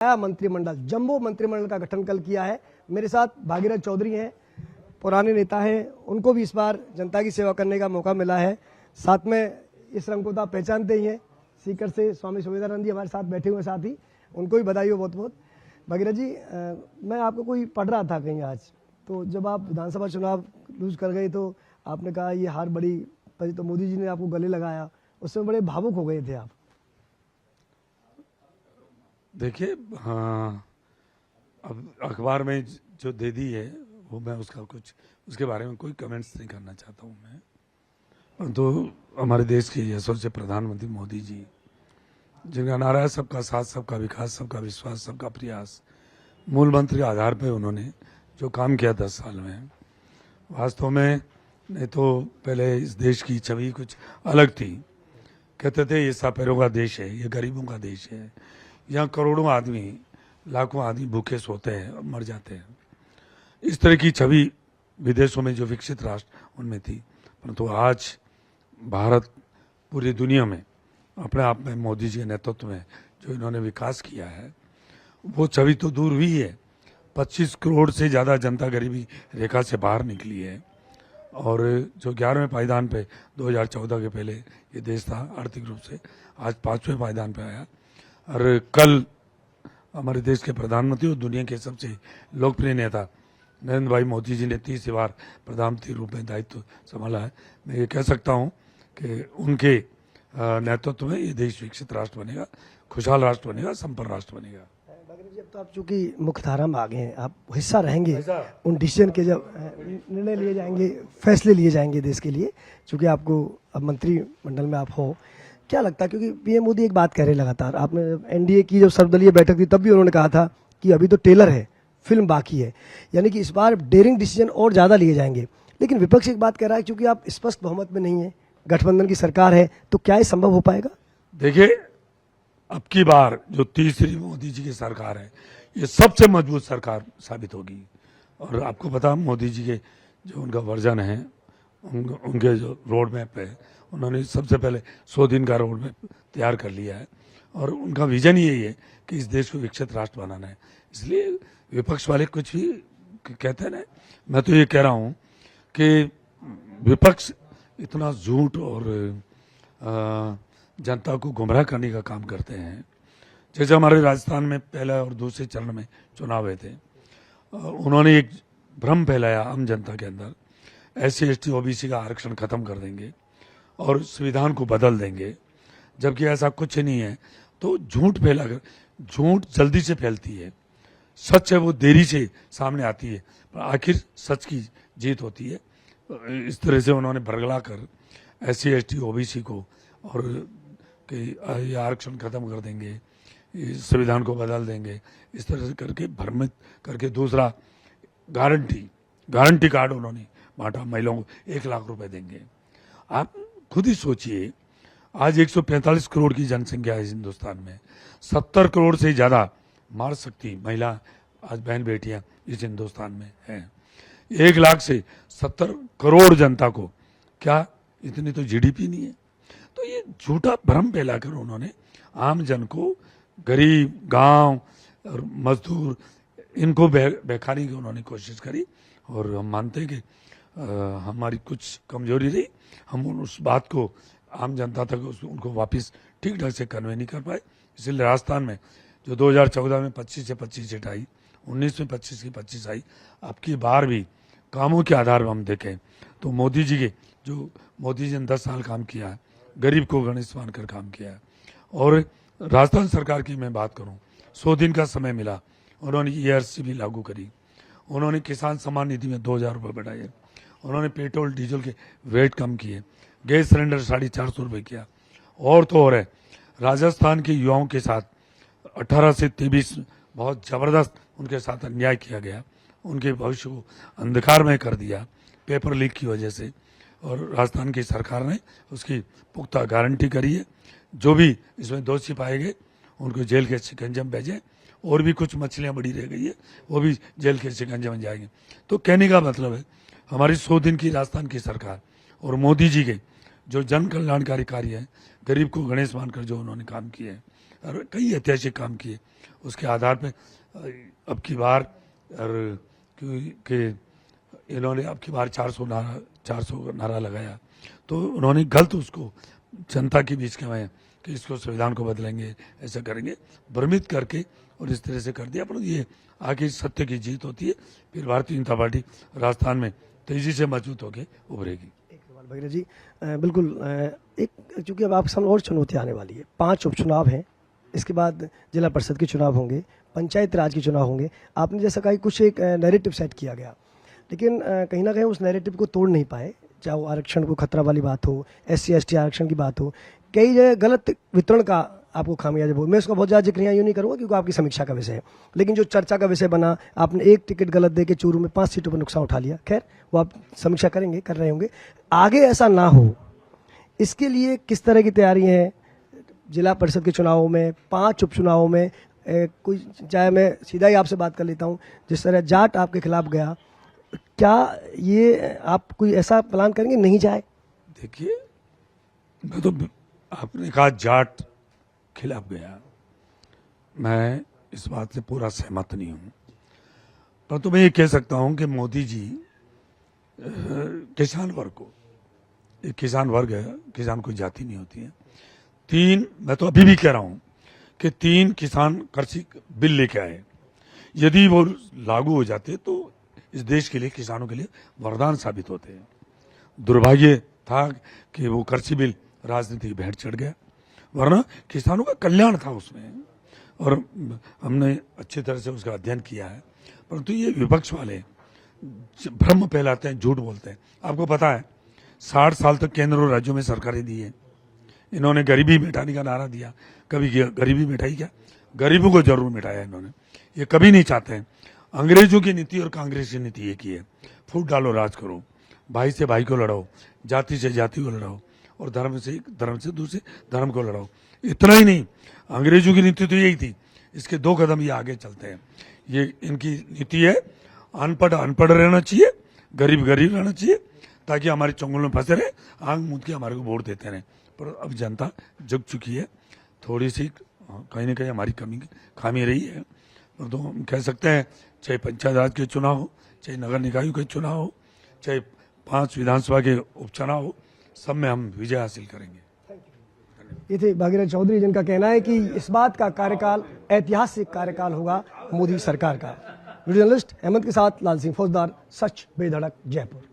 नया मंत्रिमंडल, जंबो मंत्रिमंडल का गठन कल किया है। मेरे साथ भागीरथ चौधरी हैं, पुराने नेता हैं, उनको भी इस बार जनता की सेवा करने का मौका मिला है। साथ में इस रंग को तो आप पहचानते ही हैं, सीकर से स्वामी सुविधानंद जी हमारे साथ बैठे हुए साथ ही, उनको भी बधाई हो बहुत बहुत। भागीरथ जी, मैं आपको कोई पढ़ रहा था कहीं आज, तो जब आप विधानसभा चुनाव लूज कर गए तो आपने कहा ये हार बड़ी पड़ी, तो मोदी जी ने आपको गले लगाया, उस समय बड़े भावुक हो गए थे आप। देखिए, हाँ, अब अखबार में जो दे दी है वो मैं उसके बारे में कोई कमेंट्स नहीं करना चाहता हूँ मैं। परंतु हमारे देश के यशस्वी प्रधानमंत्री मोदी जी, जिनका नारा है सबका साथ, सबका विकास, सबका विश्वास, सबका प्रयास, मूल मंत्र के आधार पर उन्होंने जो काम किया 10 साल में, वास्तव में नहीं तो पहले इस देश की छवि कुछ अलग थी। कहते थे ये सापेरों का देश है, ये गरीबों का देश है, यहाँ करोड़ों आदमी, लाखों आदमी भूखे सोते हैं और मर जाते हैं। इस तरह की छवि विदेशों में जो विकसित राष्ट्र उनमें थी। परंतु आज भारत पूरी दुनिया में अपने आप में मोदी जी के नेतृत्व में जो इन्होंने विकास किया है, वो छवि तो दूर हुई है। 25 करोड़ से ज़्यादा जनता गरीबी रेखा से बाहर निकली है। और जो 11वें पायदान पे 2014 के पहले ये देश था आर्थिक रूप से, आज 5वें पायदान पे आया। और कल हमारे देश के प्रधानमंत्री और दुनिया के सबसे लोकप्रिय नेता नरेंद्र भाई मोदी जी ने 30 बार प्रधानमंत्री रूप में दायित्व संभाला है। मैं ये कह सकता हूँ कि उनके नेतृत्व में ये देश विकसित राष्ट्र बनेगा, खुशहाल राष्ट्र बनेगा, संपन्न राष्ट्र बनेगा। अब तो आप चूंकि मुख्य धारा में आ गए हैं, आप हिस्सा रहेंगे उन डिसीजन के, जब निर्णय लिए जाएंगे, फैसले लिए जाएंगे देश के लिए, चूंकि आपको अब मंत्रिमंडल में आप हो, क्या लगता है? क्योंकि पीएम मोदी एक बात कह रहे लगातार, आपने एनडीए की जब सर्वदलीय बैठक थी तब भी उन्होंने कहा था कि अभी तो टेलर है, फिल्म बाकी है, यानी कि इस बार डेयरिंग डिसीजन और ज़्यादा लिए जाएंगे। लेकिन विपक्ष एक बात कह रहा है, क्योंकि आप स्पष्ट बहुमत में नहीं है, गठबंधन की सरकार है, तो क्या ये संभव हो पाएगा? देखिए, अब की बार जो तीसरी मोदी जी की सरकार है, ये सबसे मजबूत सरकार साबित होगी। और आपको पता, मोदी जी के जो उनका वर्जन है, उनके जो रोड मैप है, उन्होंने सबसे पहले 100 दिन का रोड मैप तैयार कर लिया है। और उनका विजन यही है कि इस देश को विकसित राष्ट्र बनाना है। इसलिए विपक्ष वाले कुछ भी कहते हैं ना, मैं तो ये कह रहा हूँ कि विपक्ष इतना झूठ और जनता को गुमराह करने का काम करते हैं। जैसे हमारे राजस्थान में पहले और दूसरे चरण में चुनाव हुए थे, उन्होंने एक भ्रम फैलाया आम जनता के अंदर, SC ST OBC का आरक्षण खत्म कर देंगे और संविधान को बदल देंगे, जबकि ऐसा कुछ नहीं है। तो झूठ फैलाकर, झूठ जल्दी से फैलती है, सच है वो देरी से सामने आती है, पर आखिर सच की जीत होती है। इस तरह से उन्होंने बरगला कर SC ST OBC को और कि आरक्षण खत्म कर देंगे, संविधान को बदल देंगे, इस तरह से करके भ्रमित करके दूसरा गारंटी कार्ड उन्होंने बांटा, महिलाओं को 1 लाख रुपए देंगे। आप खुद ही सोचिए, आज 145 करोड़ की जनसंख्या है हिंदुस्तान में, 70 करोड़ से ज़्यादा मार सकती महिला आज बहन बेटियां इस हिंदुस्तान में हैं। 1 लाख से 70 करोड़ जनता को क्या इतनी तो GDP नहीं है? तो ये झूठा भ्रम फैलाकर उन्होंने आम जन को, गरीब, गांव और मजदूर, इनको बहकाने की उन्होंने कोशिश करी। और हम मानते हैं कि हमारी कुछ कमजोरी रही, हम उस बात को आम जनता तक उनको वापस ठीक ढंग से कन्वे नहीं कर पाए। इसलिए राजस्थान में जो 2014 में 25 से 25 सीट आई, 19 में 25 की 25 आई, अब की बार भी कामों के आधार पर हम देखें तो मोदी जी ने 10 साल काम किया है, गरीब को गणेश मानकर काम किया है। और राजस्थान सरकार की मैं बात करूं, 100 दिन का समय मिला, उन्होंने ERC भी लागू करी, उन्होंने किसान सम्मान निधि में 2000 रुपये बढ़ाए, उन्होंने पेट्रोल डीजल के वेट कम किए, गैस सिलेंडर 450 रुपये किया। और तो और है, राजस्थान के युवाओं के साथ 18 से 23 बहुत ज़बरदस्त उनके साथ अन्याय किया गया, उनके भविष्य को अंधकारमय कर दिया पेपर लीक की वजह से। और राजस्थान की सरकार ने उसकी पुख्ता गारंटी करी है, जो भी इसमें दोषी पाए गए उनको जेल के शिकंजे में भेजें, और भी कुछ मछलियां बड़ी रह गई है वो भी जेल के शिकंजे में जाएंगे। तो कहने का मतलब है, हमारी 100 दिन की राजस्थान की सरकार और मोदी जी के जो जन कल्याणकारी कार्य है, गरीब को गणेश मानकर जो उन्होंने काम किए हैं, और कई ऐतिहासिक काम किए, उसके आधार पे अब की बार और कि इन्होंने अब की बार 400 नारा लगाया, तो उन्होंने गलत उसको जनता के बीच में कि इसको संविधान को बदलेंगे, ऐसा करेंगे, भ्रमित करके और इस तरह से कर दिया। पर ये आगे सत्य की जीत होती है, फिर भारतीय जनता पार्टी राजस्थान में तेजी से मजबूत होकर उभरेगी। एक सवाल भगीरथ जी, बिल्कुल एक चूंकि अब आपके सामने और चुनौती आने वाली है, 5 उपचुनाव हैं, इसके बाद जिला परिषद के चुनाव होंगे, पंचायत राज के चुनाव होंगे। आपने जैसा कहा कुछ एक नैरेटिव सेट किया गया, लेकिन कहीं ना कहीं उस नैरेटिव को तोड़ नहीं पाए, चाहे वो आरक्षण को खतरा वाली बात हो, SC ST आरक्षण की बात हो, कई जगह गलत वितरण का आपको खामियाजा मैं इसका बहुत ज़्यादा जिक्र यहाँ यूँ नहीं करूँगा क्योंकि आपकी समीक्षा का विषय है, लेकिन जो चर्चा का विषय बना, आपने एक टिकट गलत दे के चूरू में 5 सीटों पर नुकसान उठा लिया। खैर वो आप समीक्षा करेंगे, कर रहे होंगे, आगे ऐसा ना हो इसके लिए किस तरह की तैयारी है? जिला परिषद के चुनावों में, 5 उपचुनावों में कोई, चाहे मैं सीधा ही आपसे बात कर लेता हूँ, जिस तरह जाट आपके खिलाफ गया, क्या ये आप कोई ऐसा प्लान करेंगे नहीं जाए? देखिए, मैं तो आपने कहा जाट खिलाफ गया, मैं इस बात से पूरा सहमत नहीं हूं, पर तो मैं ये कह सकता हूं कि मोदी जी किसान वर्ग को, एक किसान वर्ग है, किसान कोई जाति नहीं होती है, 3, मैं तो अभी भी कह रहा हूं कि 3 किसान कृषि बिल लेके आए, यदि वो लागू हो जाते तो इस देश के लिए, किसानों के लिए वरदान साबित होते हैं। दुर्भाग्य था कि वो कृषि बिल राजनीतिक भेंट चढ़ गया, वरना किसानों का कल्याण था उसमें, और हमने अच्छी तरह से उसका अध्ययन किया है। परंतु ये विपक्ष वाले भ्रम फैलाते हैं, झूठ बोलते हैं। आपको पता है 60 साल तक केंद्र और राज्यों में सरकारें दी है, इन्होंने गरीबी मिटाने का नारा दिया, कभी गरीबी मिटाई क्या? गरीबों को जरूर मिटाया इन्होंने, ये कभी नहीं चाहते हैं। अंग्रेजों की नीति और कांग्रेस की नीति एक ही है, फूट डालो राज करो, भाई से भाई को लड़ाओ, जाति से जाति को लड़ाओ, और धर्म से दूसरे धर्म को लड़ाओ। इतना ही नहीं, अंग्रेजों की नीति तो यही थी, इसके 2 कदम ये आगे चलते हैं। ये इनकी नीति है, अनपढ़ अनपढ़ रहना चाहिए, गरीब गरीब रहना चाहिए, ताकि हमारे चंगुल में फंसे रहे, आंख मूंद के हमारे को वोट देते रहे। पर अब जनता जग चुकी है, थोड़ी सी कहीं ना कहीं हमारी खामी रही है। तो हम कह सकते हैं, चाहे पंचायत राज के चुनाव हो, चाहे नगर निकायों के चुनाव हो, चाहे 5 विधानसभा के उपचुनाव हो, सब में हम विजय हासिल करेंगे। ये थे भागीरथ चौधरी, जिनका कहना है कि इस बात का कार्यकाल ऐतिहासिक कार्यकाल होगा मोदी सरकार का। वीडियो जर्नलिस्ट अहमद के साथ लाल सिंह फौजदार, सच बेधड़क, जयपुर।